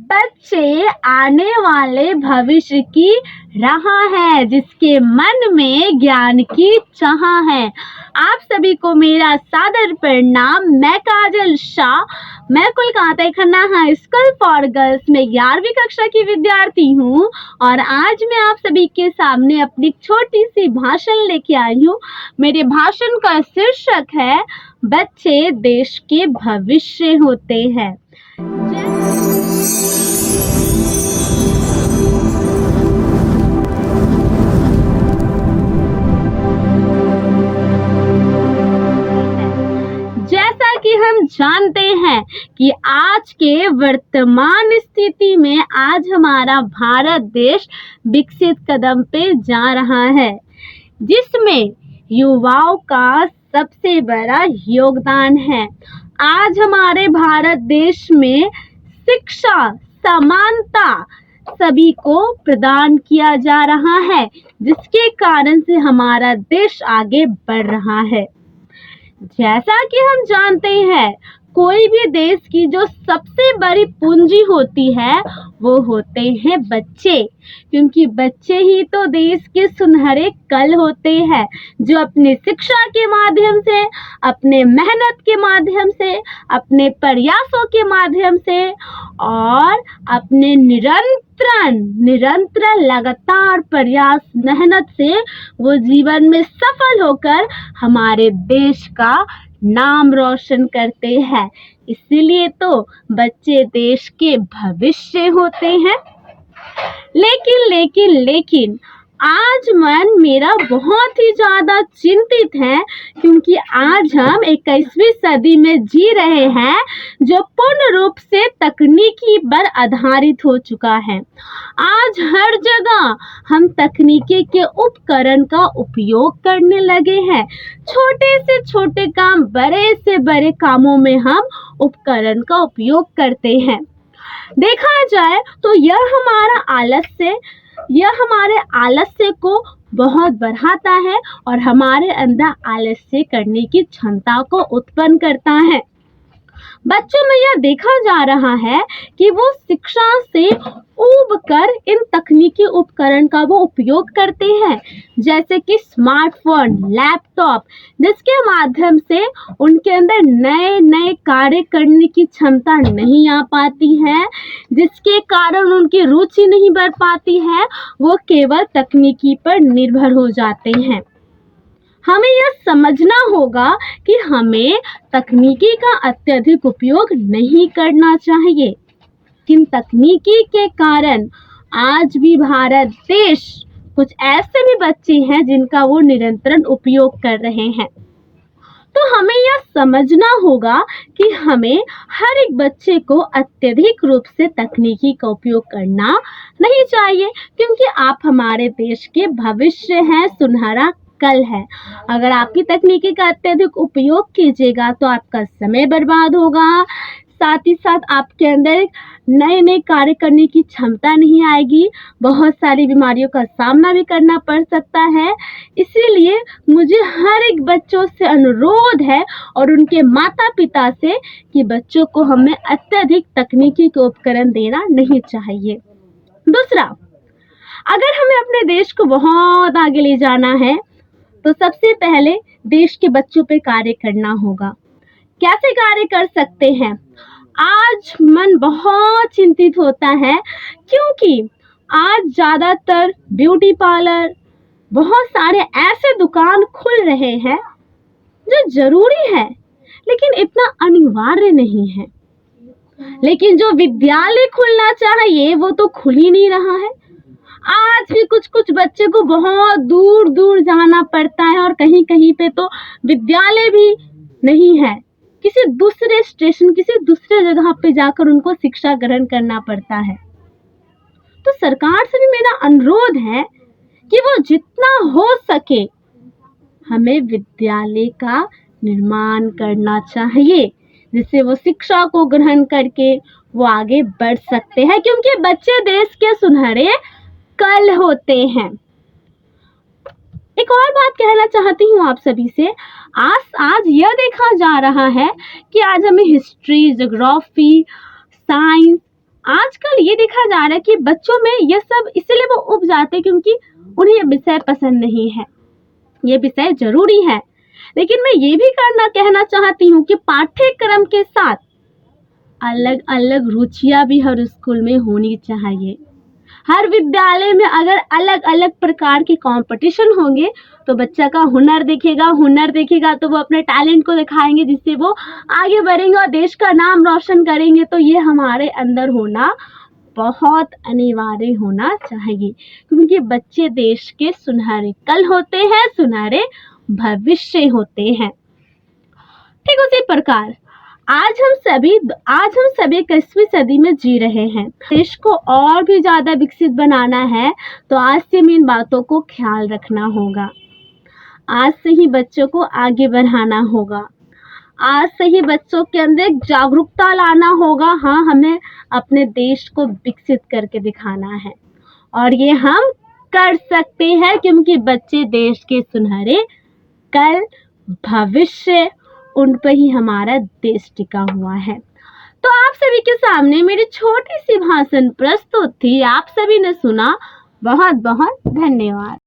बच्चे आने वाले भविष्य की राह है, जिसके मन में ज्ञान की चाह है। आप सभी को मेरा सादर प्रणाम। मैं काजल शाह, मैं Kolkata Khanna high school for girls में 11वीं कक्षा की विद्यार्थी हूँ और आज मैं आप सभी के सामने अपनी छोटी सी भाषण लेके आई हूँ। मेरे भाषण का शीर्षक है बच्चे देश के भविष्य होते हैं। जैसा कि हम जानते हैं कि आज के वर्तमान स्थिति में आज हमारा भारत देश विकसित कदम पे जा रहा है, जिसमें युवाओं का सबसे बड़ा योगदान है। आज हमारे भारत देश में शिक्षा समानता सभी को प्रदान किया जा रहा है, जिसके कारण से हमारा देश आगे बढ़ रहा है। जैसा कि हम जानते हैं, कोई भी देश की जो सबसे बड़ी पूंजी होती है वो होते हैं बच्चे, क्योंकि बच्चे ही तो देश के सुनहरे कल होते हैं, जो अपनी शिक्षा के माध्यम से, अपने मेहनत के माध्यम से, अपने प्रयासों के माध्यम से और अपने निरंतर लगातार प्रयास मेहनत से वो जीवन में सफल होकर हमारे देश का नाम रोशन करते हैं। इसीलिए तो बच्चे देश के भविष्य होते हैं। लेकिन आज मन मेरा बहुत ही ज्यादा चिंतित है, क्योंकि आज हम 21वीं सदी में जी रहे हैं, जो पूर्ण रूप से तकनीकी पर आधारित हो चुका है। आज हर जगह हम तकनीकी के उपकरण का उपयोग करने लगे हैं। छोटे से छोटे काम, बड़े से बड़े कामों में हम उपकरण का उपयोग करते हैं। देखा जाए तो यह हमारे आलस्य को बहुत बढ़ाता है और हमारे अंदर आलस्य करने की क्षमता को उत्पन्न करता है। बच्चों में यह देखा जा रहा है कि वो शिक्षा से ऊब कर इन तकनीकी उपकरण का वो उपयोग करते हैं, जैसे कि स्मार्टफोन, लैपटॉप, जिसके माध्यम से उनके अंदर नए नए कार्य करने की क्षमता नहीं आ पाती है, जिसके कारण उनकी रुचि नहीं बढ़ पाती है, वो केवल तकनीकी पर निर्भर हो जाते हैं। हमें यह समझना होगा कि हमें तकनीकी का अत्यधिक उपयोग नहीं करना चाहिए। किन तकनीकी के कारण आज भी भारत देश, कुछ ऐसे भी बच्चे हैं जिनका वो निरंतर उपयोग कर रहे हैं। तो हमें यह समझना होगा कि हमें हर एक बच्चे को अत्यधिक रूप से तकनीकी का उपयोग करना नहीं चाहिए, क्योंकि आप हमारे देश के भविष्य हैं, सुनहरा कल है। अगर आपकी तकनीकी का अत्यधिक उपयोग कीजिएगा तो आपका समय बर्बाद होगा, साथ ही साथ आपके अंदर नए नए कार्य करने की क्षमता नहीं आएगी, बहुत सारी बीमारियों का सामना भी करना पड़ सकता है। इसीलिए मुझे हर एक बच्चों से अनुरोध है और उनके माता पिता से कि बच्चों को हमें अत्यधिक तकनीकी के उपकरण देना नहीं चाहिए। दूसरा, अगर हमें अपने देश को बहुत आगे ले जाना है तो सबसे पहले देश के बच्चों पे कार्य करना होगा। कैसे कार्य कर सकते हैं? आज मन बहुत चिंतित होता है, क्योंकि आज ज़्यादातर ब्यूटी पार्लर, बहुत सारे ऐसे दुकान खुल रहे हैं जो जरूरी है लेकिन इतना अनिवार्य नहीं है। लेकिन जो विद्यालय खुलना चाहिए वो तो खुल ही नहीं रहा है। आज भी कुछ बच्चे को बहुत दूर दूर जाना पड़ता है और कहीं कहीं पे तो विद्यालय भी नहीं है, किसी दूसरे स्टेशन, किसी दूसरे जगह पे जाकर उनको शिक्षा ग्रहण करना पड़ता है। तो सरकार से भी मेरा अनुरोध है कि वो जितना हो सके हमें विद्यालय का निर्माण करना चाहिए, जिससे वो शिक्षा को ग्रहण करके वो आगे बढ़ सकते हैं, क्योंकि बच्चे देश के सुनहरे कल होते हैं। एक और बात कहना चाहती हूँ आप सभी से। आज यह देखा जा रहा है कि आज हमें हिस्ट्री, ज्योग्राफी, साइंस आजकल ये देखा जा रहा है कि बच्चों में ये सब इसलिए वो उब जाते हैं क्योंकि उन्हें ये विषय पसंद नहीं है। ये विषय जरूरी है, लेकिन मैं ये भी कहना चाहती हूँ कि पाठ्यक्रम के साथ अलग अलग रुचियां भी हर स्कूल में होनी चाहिए। हर विद्यालय में अगर अलग अलग प्रकार के कंपटीशन होंगे तो बच्चा का हुनर दिखेगा तो वो अपने टैलेंट को दिखाएंगे, जिससे वो आगे बढ़ेंगे और देश का नाम रोशन करेंगे। तो ये हमारे अंदर होना बहुत अनिवार्य होना चाहिए, क्योंकि बच्चे देश के सुनहरे कल होते हैं, सुनहरे भविष्य होते हैं। ठीक उसी प्रकार आज हम सभी 21वीं सदी में जी रहे हैं। देश को और भी ज्यादा विकसित बनाना है तो आज से हमें इन बातों को ख्याल रखना होगा। आज से ही बच्चों को आगे बढ़ाना होगा। आज से ही बच्चों के अंदर जागरूकता लाना होगा। हाँ, हमें अपने देश को विकसित करके दिखाना है और ये हम कर सकते हैं, क्योंकि बच्चे देश के सुनहरे कल भविष्य, उन पर ही हमारा देश टिका हुआ है। तो आप सभी के सामने मेरी छोटी सी भाषण प्रस्तुत थी। आप सभी ने सुना, बहुत बहुत धन्यवाद।